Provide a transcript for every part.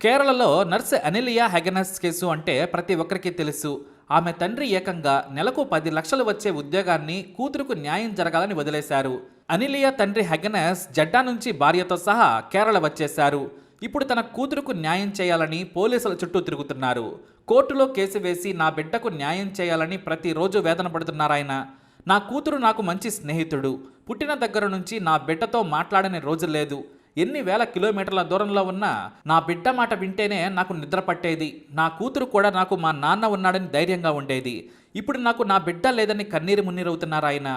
కేరళలో nurse అనిలియా హెగెనస్ case అంటే ప్రతి ఒక్కరికి తెలుసు. ఆమె తండ్రి ఏకంగా నెలకు 10 లక్షలు వచ్చే ఉద్యోగాన్ని కూతురుకు న్యాయం జరగాలని వదిలేశారు. అనిలియా తండ్రి హెగెనస్ జడ్డా నుంచి భార్యతో సహా కేరళ వచ్చేశారు. ఇప్పుడు తన కూతురుకు న్యాయం చేయాలని పోలీసుల చుట్టూ తిరుగుతున్నారు. కోర్టులో కేసు వేసి నా బిడ్డకు న్యాయం చేయాలని ప్రతిరోజు వేదన పడుతున్నారాయన. నా కూతురు నాకు మంచి స్నేహితుడు. పుట్టిన దగ్గర నుంచి నా బిడ్డతో మాట్లాడని రోజు లేదు. ఎన్ని వేల కిలోమీటర్ల దూరంలో ఉన్నా నా బిడ్డ మాట వింటేనే నాకు నిద్ర పట్టేది. నా కూతురు కూడా నాకు మా నాన్న ఉన్నాడని ధైర్యంగా ఉండేది. ఇప్పుడు నాకు నా బిడ్డ లేదని కన్నీరు మున్నీరవుతున్నారాయన.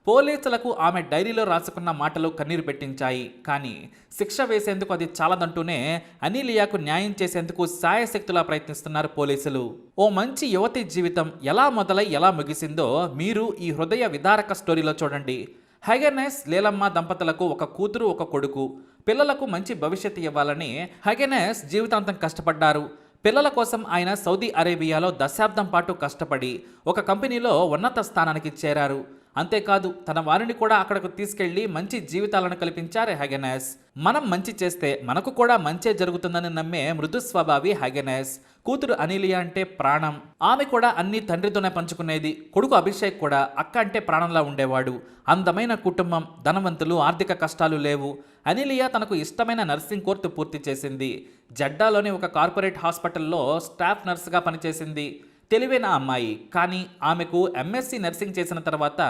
పోలీసులకు ఆమె డైరీలో రాసుకున్న మాటలు కన్నీరు పెట్టించాయి. కానీ శిక్ష వేసేందుకు అది చాలదంటూనే అనిలియాకు న్యాయం చేసేందుకు శాయశక్తులా ప్రయత్నిస్తున్నారు పోలీసులు. ఓ మంచి యువతి జీవితం ఎలా మొదలై ఎలా ముగిసిందో మీరు ఈ హృదయ విదారక స్టోరీలో చూడండి. హెగెనస్ లీలమ్మ దంపతులకు ఒక కూతురు ఒక కొడుకు. పిల్లలకు మంచి భవిష్యత్తు ఇవ్వాలని హెగెనస్ జీవితాంతం కష్టపడ్డారు. పిల్లల కోసం ఆయన సౌదీ అరేబియాలో దశాబ్దం పాటు కష్టపడి ఒక కంపెనీలో ఉన్నత స్థానానికి చేరారు. అంతేకాదు తన వారిని కూడా అక్కడకు తీసుకెళ్లి మంచి జీవితాలను కల్పించారు హెగెనస్. మనం మంచి చేస్తే మనకు కూడా మంచే జరుగుతుందని నమ్మే మృదు స్వభావి హెగెనస్. కూతురు అనిలియా అంటే ప్రాణం. ఆమె కూడా అన్ని తండ్రితోనే పంచుకునేది. కొడుకు అభిషేక్ కూడా అక్క అంటే ప్రాణంలా ఉండేవాడు. అందమైన కుటుంబం, ధనవంతులు, ఆర్థిక కష్టాలు లేవు. అనిలియా తనకు ఇష్టమైన నర్సింగ్ కోర్సు పూర్తి చేసింది. జడ్డాలోని ఒక కార్పొరేట్ హాస్పిటల్లో స్టాఫ్ నర్సుగా పనిచేసింది. తెలివైన అమ్మాయి. కానీ ఆమెకు ఎంఎస్సి నర్సింగ్ చేసిన తర్వాత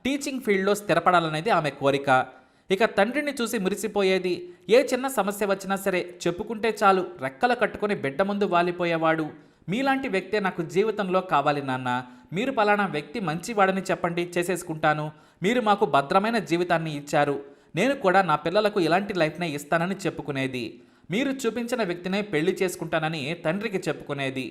టీచింగ్ ఫీల్డ్లో స్థిరపడాలనేది ఆమె కోరిక. ఇక తండ్రిని చూసి మురిసిపోయేది. ఏ చిన్న సమస్య వచ్చినా సరే చెప్పుకుంటే చాలు రెక్కలు కట్టుకొని బిడ్డ ముందు వాలిపోయేవాడు. మీలాంటి వ్యక్తే నాకు జీవితంలో కావాలి నాన్న. మీరు పలానా వ్యక్తి మంచివాడని చెప్పండి, చేసేసుకుంటాను. మీరు మాకు భద్రమైన జీవితాన్ని ఇచ్చారు. నేను కూడా నా పిల్లలకు ఇలాంటి లైఫ్నే ఇస్తానని చెప్పుకునేది. మీరు చూపించిన వ్యక్తినే పెళ్లి చేసుకుంటానని తండ్రికి చెప్పుకునేది.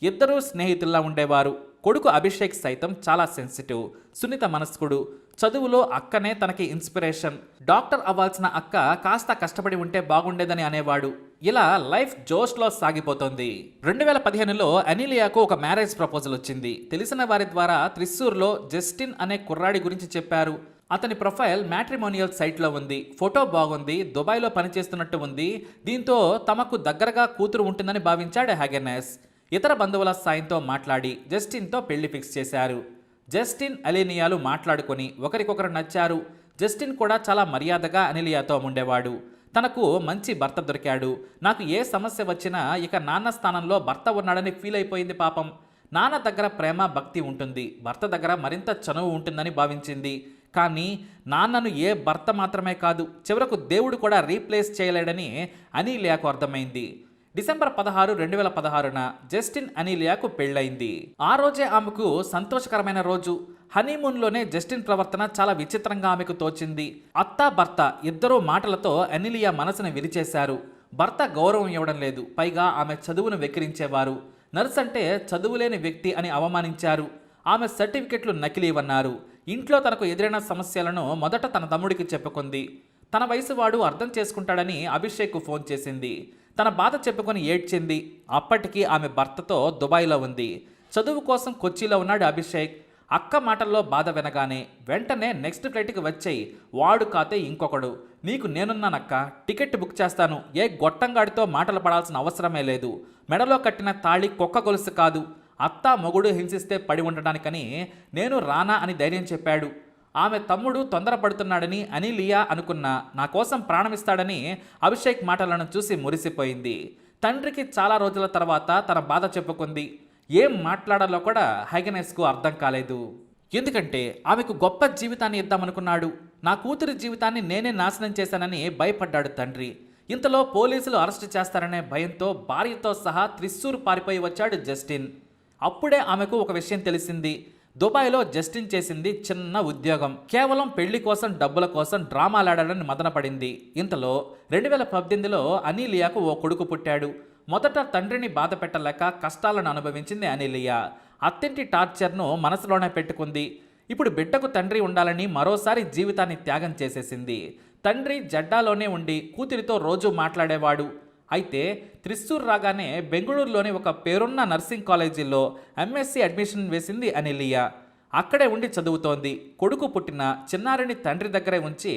ఇద్దరూ స్నేహితుల్లా ఉండేవారు. కొడుకు అభిషేక్ సైతం చాలా సెన్సిటివ్, సున్నిత మనస్కుడు. చదువులో అక్కనే తనకి ఇన్స్పిరేషన్. డాక్టర్ అవ్వాల్సిన అక్క కాస్త కష్టపడి ఉంటే బాగుండేదని అనేవాడు. ఇలా లైఫ్ జోష్లో సాగిపోతుంది. 2015లో అనిలియాకు ఒక మ్యారేజ్ ప్రపోజల్ వచ్చింది. తెలిసిన వారి ద్వారా త్రిశూర్లో జస్టిన్ అనే కుర్రాడి గురించి చెప్పారు. అతని ప్రొఫైల్ మ్యాట్రిమోనియల్ సైట్లో ఉంది. ఫోటో బాగుంది. దుబాయ్లో పనిచేస్తున్నట్టు ఉంది. దీంతో తమకు దగ్గరగా కూతురు ఉంటుందని భావించాడు హెగెనస్. ఇతర బంధువుల సాయంతో మాట్లాడి జస్టిన్తో పెళ్లి ఫిక్స్ చేశారు. జస్టిన్ అలీనియాలు మాట్లాడుకొని ఒకరికొకరు నచ్చారు. జస్టిన్ కూడా చాలా మర్యాదగా అనిలియాతో ఉండేవాడు. తనకు మంచి భర్త దొరికాడు. నాకు ఏ సమస్య వచ్చినా ఇక నాన్న స్థానంలో భర్త ఉన్నాడని ఫీల్ అయిపోయింది పాపం. నాన్న దగ్గర ప్రేమ భక్తి ఉంటుంది, భర్త దగ్గర మరింత చనువు ఉంటుందని భావించింది. కానీ నాన్నను ఏ భర్త మాత్రమే కాదు, చివరకు దేవుడు కూడా రీప్లేస్ చేయలేడని అనిలియాకు అర్థమైంది. డిసెంబర్ 16, 2016న జస్టిన్ అనిలియాకు పెళ్ళైంది. ఆ రోజే ఆమెకు సంతోషకరమైన రోజు. హనీమూన్లోనే జస్టిన్ ప్రవర్తన చాలా విచిత్రంగా ఆమెకు తోచింది. అత్తా భర్త ఇద్దరూ మాటలతో అనిలియా మనసును విరిచేశారు. భర్త గౌరవం ఇవ్వడం లేదు, పైగా ఆమె చదువును వెక్కిరించేవారు. నర్స్ అంటే చదువులేని వ్యక్తి అని అవమానించారు. ఆమె సర్టిఫికెట్లు నకిలీవన్నారు. ఇంట్లో తనకు ఎదురైన సమస్యలను మొదట తన తమ్ముడికి చెప్పుకుంది. తన వయసు వాడు అర్థం చేసుకుంటాడని అభిషేక్కు ఫోన్ చేసింది. తన బాధ చెప్పుకొని ఏడ్చింది. అప్పటికి ఆమె భర్తతో దుబాయ్లో ఉంది. చదువు కోసం కొచ్చిలో ఉన్నాడు అభిషేక్. అక్క మాటల్లో బాధ వినగానే వెంటనే నెక్స్ట్ ఫ్లైట్కి వచ్చేయి, వాడు కాతే ఇంకొకడు, నీకు నేనున్నానక్క, టికెట్ బుక్ చేస్తాను, ఏ గొట్టంగాడితో మాటలు పడాల్సిన అవసరమే లేదు, మెడలో కట్టిన తాళి కుక్క గొలుసు కాదు, అత్త మొగుడు హింసిస్తే పడి ఉండడానికని నేను రానా అని ధైర్యం చెప్పాడు. ఆమె తమ్ముడు తొందరపడుతున్నాడని అనిలియా అనుకున్నా నా కోసం ప్రాణమిస్తాడని అభిషేక్ మాటలను చూసి మురిసిపోయింది. తండ్రికి చాలా రోజుల తర్వాత తన బాధ చెప్పుకుంది. ఏం మాట్లాడాలో కూడా హెగెనస్కు అర్థం కాలేదు. ఎందుకంటే ఆమెకు గొప్ప జీవితాన్ని ఇద్దామనుకున్నాడు. నా కూతురి జీవితాన్ని నేనే నాశనం చేశానని భయపడ్డాడు తండ్రి. ఇంతలో పోలీసులు అరెస్టు చేస్తారనే భయంతో భార్యతో సహా త్రిశూర్ పారిపోయి వచ్చాడు జస్టిన్. అప్పుడే ఆమెకు ఒక విషయం తెలిసింది. దుబాయ్లో జస్టిన్ చేసింది చిన్న ఉద్యోగం. కేవలం పెళ్లి కోసం, డబ్బుల కోసం డ్రామాలాడాలని మదనపడింది. ఇంతలో 2018లో అనిలియాకు ఓ కొడుకు పుట్టాడు. మొదట తండ్రిని బాధ పెట్టలేక కష్టాలను అనుభవించింది అనిలియా. అత్తింటి టార్చర్ను మనసులోనే పెట్టుకుంది. ఇప్పుడు బిడ్డకు తండ్రి ఉండాలని మరోసారి జీవితాన్ని త్యాగం చేసేసింది. తండ్రి జడ్డాలోనే ఉండి కూతురితో రోజు మాట్లాడేవాడు. అయితే త్రిశూర్ రాగానే బెంగళూరులోని ఒక పేరున్న నర్సింగ్ కాలేజీలో ఎంఎస్సి అడ్మిషన్ వేసింది అనిలియా. అక్కడే ఉండి చదువుతోంది. కొడుకు పుట్టిన చిన్నారిని తండ్రి దగ్గరే ఉంచి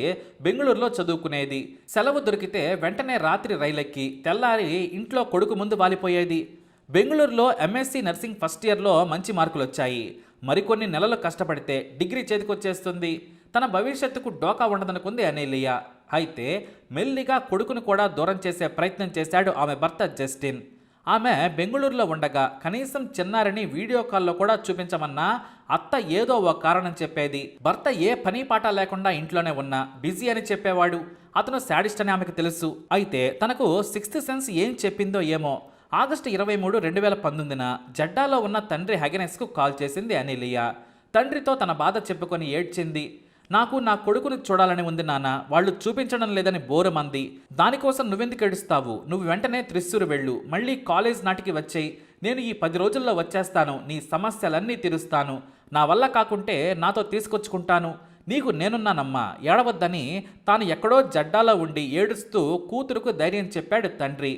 బెంగళూరులో చదువుకునేది. సెలవు దొరికితే వెంటనే రాత్రి రైలెక్కి తెల్లారి ఇంట్లో కొడుకు ముందు వాలిపోయేది. బెంగళూరులో ఎంఎస్సీ నర్సింగ్ ఫస్ట్ ఇయర్లో మంచి మార్కులు వచ్చాయి. మరికొన్ని నెలలు కష్టపడితే డిగ్రీ చేతికొచ్చేస్తుంది. తన భవిష్యత్తుకు డోకా ఉండదనుకుంది అనీలియా. అయితే మెల్లిగా కొడుకును కూడా దూరం చేసే ప్రయత్నం చేశాడు ఆమె భర్త జస్టిన్. ఆమె బెంగళూరులో ఉండగా కనీసం చిన్నారిని వీడియో కాల్లో కూడా చూపించమన్నా అత్త ఏదో ఓ కారణం చెప్పేది. భర్త ఏ పని పాట లేకుండా ఇంట్లోనే ఉన్నా బిజీ అని చెప్పేవాడు. అతను శాడిస్ట్ అని ఆమెకు తెలుసు. అయితే తనకు సిక్స్త్ సెన్స్ ఏం చెప్పిందో ఏమో. ఆగస్టు 23, 2019 జడ్డాలో ఉన్న తండ్రి హెగెనెస్కు కాల్ చేసింది అనీలియా. తండ్రితో తన బాధ చెప్పుకొని ఏడ్చింది. నాకు నా కొడుకును చూడాలని ఉంది నాన్న, వాళ్ళు చూపించడం లేదని బోరమంది. దానికోసం నువ్వెందుకు ఏడుస్తావు? నువ్వు వెంటనే త్రిశూరు వెళ్ళు, మళ్ళీ కాలేజ్ నాటికి వచ్చేయి. నేను ఈ 10 రోజుల్లో వచ్చేస్తాను, నీ సమస్యలన్నీ తీరుస్తాను. నా వల్ల కాకుంటే నాతో తీసుకొచ్చుకుంటాను. నీకు నేనున్నానమ్మా, ఏడవద్దని తాను ఎక్కడో జడ్డాలో ఉండి ఏడుస్తూ కూతురుకు ధైర్యం చెప్పాడు తండ్రి.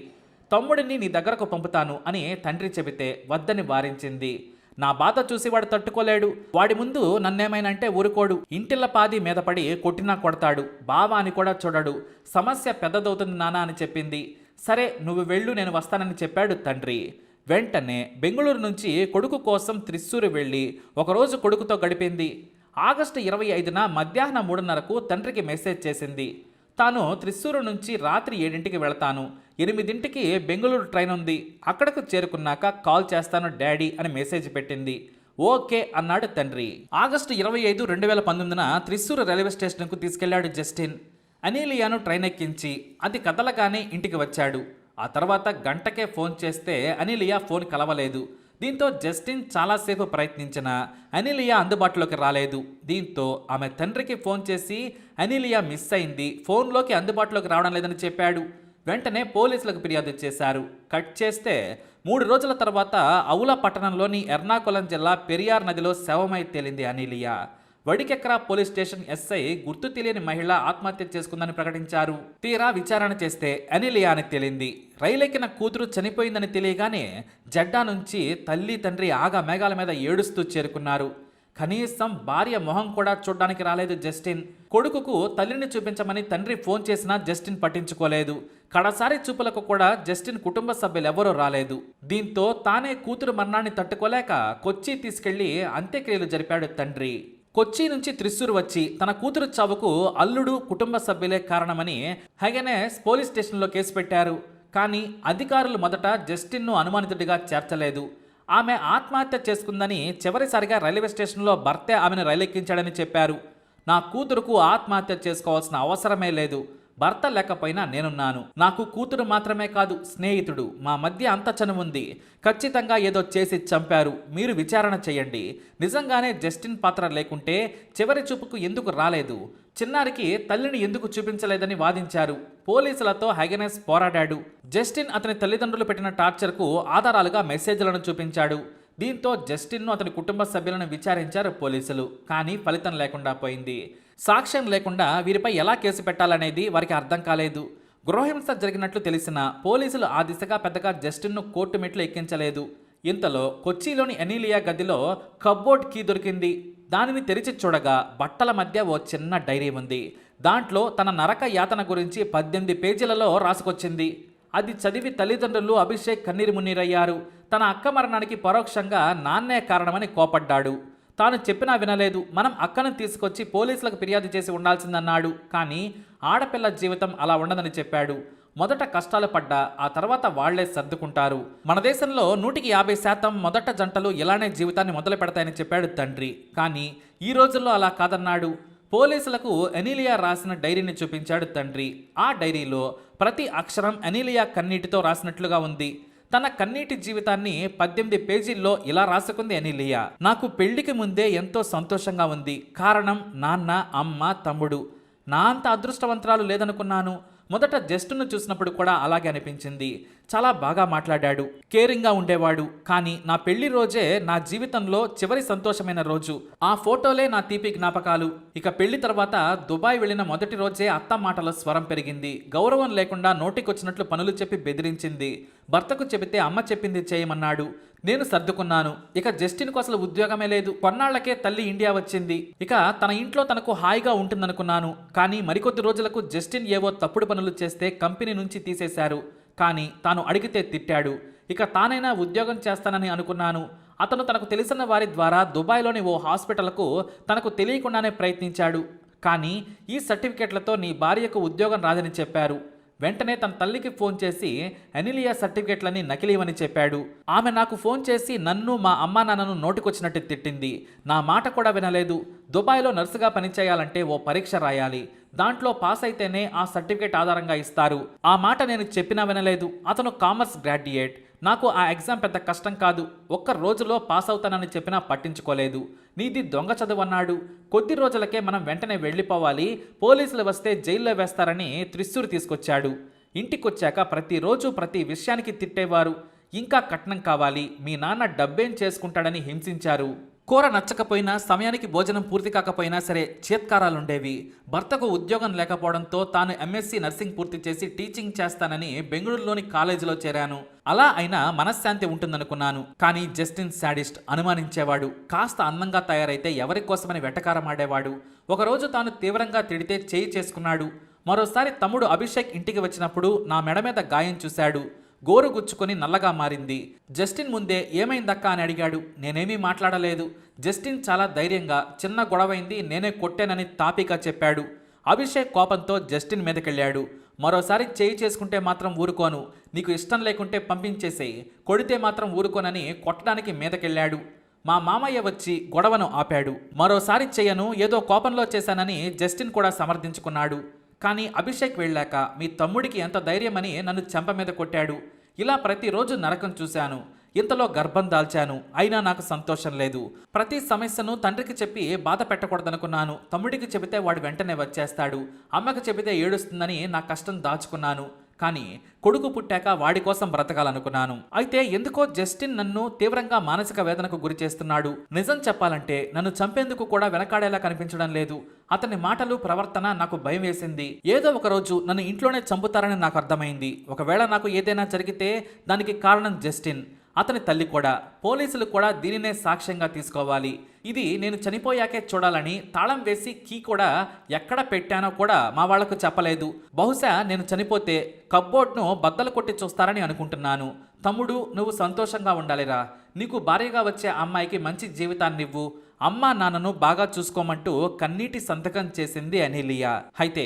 తమ్ముడిని నీ దగ్గరకు పంపుతాను అని తండ్రి చెబితే వద్దని వారించింది. నా బాధ చూసి వాడు తట్టుకోలేడు. వాడి ముందు నన్నేమైనంటే ఊరుకోడు. ఇంటిల్ల పాది మీద పడి కొట్టినా కొడతాడు. బావా అని కూడా చూడడు. సమస్య పెద్దదవుతుంది నానా అని చెప్పింది. సరే నువ్వు వెళ్ళు, నేను వస్తానని చెప్పాడు తండ్రి. వెంటనే బెంగళూరు నుంచి కొడుకు కోసం త్రిశూరు వెళ్ళి ఒకరోజు కొడుకుతో గడిపింది. ఆగస్టు 25న మధ్యాహ్నం 3:30కు తండ్రికి మెసేజ్ చేసింది. తాను త్రిశూరు నుంచి రాత్రి 7ంటికి వెళతాను, 8ంటికి బెంగళూరు ట్రైన్ ఉంది, అక్కడకు చేరుకున్నాక కాల్ చేస్తాను డాడీ అని మెసేజ్ పెట్టింది. ఓకే అన్నాడు తండ్రి. ఆగస్టు 25, 2019 త్రిశూరు రైల్వే స్టేషన్కు తీసుకెళ్లాడు జస్టిన్. అనీలియాను ట్రైన్ ఎక్కించి అది కదలగానే ఇంటికి వచ్చాడు. ఆ తర్వాత గంటకే ఫోన్ చేస్తే అనీలియా ఫోన్ కలవలేదు. దీంతో జస్టిన్ చాలాసేపు ప్రయత్నించినా అనీలియా అందుబాటులోకి రాలేదు. దీంతో ఆమె తండ్రికి ఫోన్ చేసి అనీలియా మిస్ అయింది, ఫోన్లోకి అందుబాటులోకి రావడం లేదని చెప్పాడు. వెంటనే పోలీసులకు ఫిర్యాదు చేశారు. కట్ చేస్తే 3 రోజుల తర్వాత అవులా పట్టణంలోని ఎర్నాకుళం జిల్లా పెరియార్ నదిలో శవమై తేలింది అనీలియా. వడికెక్రా పోలీస్ స్టేషన్ ఎస్ఐ గుర్తు తెలియని మహిళ ఆత్మహత్య చేసుకుందని ప్రకటించారు. తీరా విచారణ చేస్తే అనీలియా అని తేలింది. రైలెక్కిన కూతురు చనిపోయిందని తెలియగానే జడ్డా నుంచి తల్లి తండ్రి ఆగా మేఘాల మీద ఏడుస్తూ చేరుకున్నారు. కనీసం భార్య మొహం కూడా చూడ్డానికి రాలేదు జస్టిన్. కొడుకుకు తల్లిని చూపించమని తండ్రి ఫోన్ చేసినా జస్టిన్ పట్టించుకోలేదు. కడసారి చూపులకు కూడా జస్టిన్ కుటుంబ సభ్యులెవరూ రాలేదు. దీంతో తానే కూతురు మరణాన్ని తట్టుకోలేక కొచ్చి తీసుకెళ్లి అంత్యక్రియలు జరిపాడు తండ్రి. కొచ్చి నుంచి త్రిశూర్ వచ్చి తన కూతురు చావుకు అల్లుడు కుటుంబ సభ్యులే కారణమని హెగెనెస్ పోలీస్ స్టేషన్లో కేసు పెట్టారు. కానీ అధికారులు మొదట జస్టిన్ను అనుమానితుడిగా చేర్చలేదు. ఆమె ఆత్మహత్య చేసుకుందని చివరిసారిగా రైల్వే స్టేషన్లో భర్తే ఆమెను రైలెక్కించాడని చెప్పారు. నా కూతురుకు ఆత్మహత్య చేసుకోవాల్సిన అవసరమే లేదు, భర్త లేకపోయినా నేనున్నాను. నాకు కూతురు మాత్రమే కాదు, స్నేహితుడు. మా మధ్య అంత చనువుంది. ఖచ్చితంగా ఏదో చేసి చంపారు. మీరు విచారణ చేయండి. నిజంగానే జస్టిన్ పాత్ర లేకుంటే చివరి చూపుకు ఎందుకు రాలేదు? చిన్నారికి తల్లిని ఎందుకు చూపించలేదని వాదించారు. పోలీసులతో హెగెనెస్ పోరాడాడు. జస్టిన్ అతని తల్లిదండ్రులు పెట్టిన టార్చర్కు ఆధారాలుగా మెసేజ్లను చూపించాడు. దీంతో జస్టిన్ను అతని కుటుంబ సభ్యులను విచారించారు పోలీసులు. కానీ ఫలితం లేకుండా పోయింది. సాక్ష్యం లేకుండా వీరిపై ఎలా కేసు పెట్టాలనేది వారికి అర్థం కాలేదు. గృహహింస జరిగినట్లు తెలిసిన పోలీసులు ఆ దిశగా పెద్దగా జస్టిన్ను కోర్టు మెట్లు ఎక్కించలేదు. ఇంతలో కొచ్చిలోని అనీలియా గదిలో కప్బోర్డ్ కీ దొరికింది. దానిని తెరిచి చూడగా బట్టల మధ్య ఓ చిన్న డైరీ ఉంది. దాంట్లో తన నరక యాతన గురించి 18 పేజీలలో రాసుకొచ్చింది. అది చదివి తల్లిదండ్రులు అభిషేక్ కన్నీరు మున్నీరయ్యారు. తన అక్క మరణానికి పరోక్షంగా నాన్నే కారణమని కోపడ్డాడు. తాను చెప్పినా వినలేదు. మనం అక్కను తీసుకొచ్చి పోలీసులకు ఫిర్యాదు చేసి ఉండాల్సిందన్నాడు. కానీ ఆడపిల్ల జీవితం అలా ఉండదని చెప్పాడు. మొదట కష్టాలు పడ్డా ఆ తర్వాత వాళ్లే సర్దుకుంటారు. మన దేశంలో 150% మొదట జంటలు ఇలానే జీవితాన్ని మొదలు పెడతాయని చెప్పాడు తండ్రి. కానీ ఈ రోజుల్లో అలా కాదన్నాడు. పోలీసులకు అనీలియా రాసిన డైరీని చూపించాడు తండ్రి. ఆ డైరీలో ప్రతి అక్షరం అనీలియా కన్నీటితో రాసినట్లుగా ఉంది. తన కన్నీటి జీవితాన్ని 18 పేజీల్లో ఇలా రాసుకుంది అనీలియా. నాకు పెళ్లికి ముందే ఎంతో సంతోషంగా ఉంది. కారణం నాన్న, అమ్మ, తమ్ముడు. నా అంత అదృష్టవంతరాలు లేదనుకున్నాను. మొదట జస్ట్ను చూసినప్పుడు కూడా అలాగే అనిపించింది. చాలా బాగా మాట్లాడాడు, కేరింగ్గా ఉండేవాడు. కానీ నా పెళ్లి రోజే నా జీవితంలో చివరి సంతోషమైన రోజు. ఆ ఫోటోలే నా తీపి జ్ఞాపకాలు. ఇక పెళ్లి తర్వాత దుబాయ్ వెళ్ళిన మొదటి రోజే అత్త మాటల స్వరం పెరిగింది. గౌరవం లేకుండా నోటికొచ్చినట్లు పనులు చెప్పి బెదిరించింది. భర్తకు చెబితే అమ్మ చెప్పింది చేయమన్నాడు. నేను సర్దుకున్నాను. ఇక జస్టిన్కు అసలు ఉద్యోగమే లేదు. కొన్నాళ్లకే తల్లి ఇండియా వచ్చింది. ఇక తన ఇంట్లో తనకు హాయిగా ఉంటుందనుకున్నాను. కానీ మరికొద్ది రోజులకు జస్టిన్ ఏవో తప్పుడు పనులు చేస్తే కంపెనీ నుంచి తీసేశారు. కానీ తాను అడిగితే తిట్టాడు. ఇక తానైనా ఉద్యోగం చేస్తానని అనుకున్నాను. అతను తనకు తెలిసిన వారి ద్వారా దుబాయ్లోని ఓ హాస్పిటల్కు తనకు తెలియకుండానే ప్రయత్నించాడు. కానీ ఈ సర్టిఫికెట్లతో నీ భార్యకు ఉద్యోగం రాదని చెప్పారు. వెంటనే తన తల్లికి ఫోన్ చేసి అనిలియా సర్టిఫికెట్లని నకిలీవని చెప్పాడు. ఆమె నాకు ఫోన్ చేసి నన్ను మా అమ్మా నాన్నను నోటికొచ్చినట్టు తిట్టింది. నా మాట కూడా వినలేదు. దుబాయ్లో నర్సుగా పనిచేయాలంటే ఓ పరీక్ష రాయాలి. దాంట్లో పాస్ అయితేనే ఆ సర్టిఫికేట్ ఆధారంగా ఇస్తారు. ఆ మాట నేను చెప్పినా వినలేదు. అతను కామర్స్ గ్రాడ్యుయేట్. నాకు ఆ ఎగ్జామ్ పెద్ద కష్టం కాదు. ఒక్క రోజులో పాస్ అవుతానని చెప్పినా పట్టించుకోలేదు. నీది దొంగ చదువు అన్నాడు. కొద్ది రోజులకే మనం వెంటనే వెళ్ళిపోవాలి, పోలీసులు వస్తే జైల్లో వేస్తారని త్రిశూర్ తీసుకొచ్చాడు. ఇంటికొచ్చాక ప్రతిరోజు ప్రతి విషయానికి తిట్టేవారు. ఇంకా కట్నం కావాలి, మీ నాన్న డబ్బేం చేసుకుంటాడని హింసించారు. కూర నచ్చకపోయినా, సమయానికి భోజనం పూర్తి కాకపోయినా సరే చీత్కారాలుండేవి. భర్తకు ఉద్యోగం లేకపోవడంతో తాను ఎంఎస్సీ నర్సింగ్ పూర్తి చేసి టీచింగ్ చేస్తానని బెంగళూరులోని కాలేజీలో చేరాను. అలా అయినా మనశ్శాంతి ఉంటుందనుకున్నాను. కానీ జస్టిన్ శాడిస్ట్, అనుమానించేవాడు. కాస్త అందంగా తయారైతే ఎవరి కోసమని వెటకారమాడేవాడు. ఒకరోజు తాను తీవ్రంగా తిడితే చేయి చేసుకున్నాడు. మరోసారి తమ్ముడు అభిషేక్ ఇంటికి వచ్చినప్పుడు నా మెడ మీద గాయం చూశాడు. గోరు గుచ్చుకొని నల్లగా మారింది. జస్టిన్ ముందే ఏమైందక్కా అని అడిగాడు. నేనేమీ మాట్లాడలేదు. జస్టిన్ చాలా ధైర్యంగా చిన్న గొడవైంది, నేనే కొట్టానని తాపీగా చెప్పాడు. అభిషేక్ కోపంతో జస్టిన్ మీదకెళ్ళాడు. మరోసారి చేయి చేసుకుంటే మాత్రం ఊరుకోను, నీకు ఇష్టం లేకుంటే పంపించేసేయి, కొడితే మాత్రం ఊరుకోనని కొట్టడానికి మీదకెళ్ళాడు. మా మామయ్య వచ్చి గొడవను ఆపాడు. మరోసారి చెయ్యను, ఏదో కోపంలో చేశానని జస్టిన్ కూడా సమర్థించుకున్నాడు. కానీ అభిషేక్ వెళ్ళాక మీ తమ్ముడికి ఎంత ధైర్యమని నన్ను చెంప మీద కొట్టాడు. ఇలా ప్రతిరోజు నరకం చూశాను. ఇంతలో గర్భం దాల్చాను. అయినా నాకు సంతోషం లేదు. ప్రతి సమస్యను తండ్రికి చెప్పి బాధ పెట్టకూడదనుకున్నాను. తమ్ముడికి చెబితే వాడు వెంటనే వచ్చేస్తాడు. అమ్మకు చెబితే ఏడుస్తుందని నా కష్టం దాచుకున్నాను. కానీ కొడుకు పుట్టాక వాడి కోసం బ్రతకాలనుకున్నాను. అయితే ఎందుకో జస్టిన్ నన్ను తీవ్రంగా మానసిక వేదనకు గురి చేస్తున్నాడు. నిజం చెప్పాలంటే నన్ను చంపేందుకు కూడా వెనకాడేలా కనిపించడం లేదు. అతని మాటలు, ప్రవర్తన నాకు భయం వేసింది. ఏదో ఒక రోజు నన్ను ఇంట్లోనే చంపుతారని నాకు అర్థమైంది. ఒకవేళ నాకు ఏదైనా జరిగితే దానికి కారణం జస్టిన్, అతని తల్లి కూడా. పోలీసులు కూడా దీనినే సాక్ష్యంగా తీసుకోవాలి. ఇది నేను చనిపోయాకే చూడాలని తాళం వేసి కీ కూడా ఎక్కడ పెట్టానో కూడా మా వాళ్లకు చెప్పలేదు. బహుశా నేను చనిపోతే కప్బోర్డ్ను బద్దలు కొట్టి చూస్తారని అనుకుంటున్నాను. తమ్ముడు, నువ్వు సంతోషంగా ఉండాలిరా. నీకు భార్యగా వచ్చే అమ్మాయికి మంచి జీవితాన్నివ్వు. అమ్మా నాన్నను బాగా చూసుకోమంటూ కన్నీటి సంతకం చేసింది అనిలియా. అయితే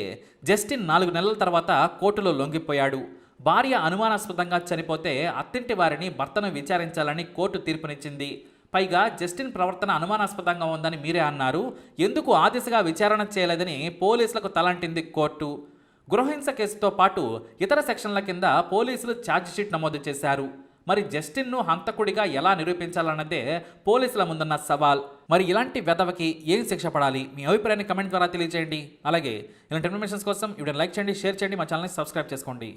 జస్టిన్ 4 నెలల తర్వాత కోర్టులో లొంగిపోయాడు. భార్య అనుమానాస్పదంగా చనిపోతే అత్తింటి వారిని భర్తను విచారించాలని కోర్టు తీర్పునిచ్చింది. పైగా జస్టిన్ ప్రవర్తన అనుమానాస్పదంగా ఉందని మీరే అన్నారు, ఎందుకు ఆ దిశగా విచారణ చేయలేదని పోలీసులకు తలంటింది కోర్టు. గృహహింస కేసుతో పాటు ఇతర సెక్షన్ల కింద పోలీసులు ఛార్జిషీట్ నమోదు చేశారు. మరి జస్టిన్ను హంతకుడిగా ఎలా నిరూపించాలన్నదే పోలీసుల ముందున్న సవాల్. మరి ఇలాంటి వెధవకి ఏం శిక్ష పడాలి? మీ అభిప్రాయాన్ని కమెంట్ ద్వారా తెలియజేయండి. అలాగే ఇలాంటి ఇన్ఫర్మేషన్స్ కోసం వీడియోని లైక్ చేయండి, షేర్ చేయండి, మా ఛానల్ని సబ్స్క్రైబ్ చేసుకోండి.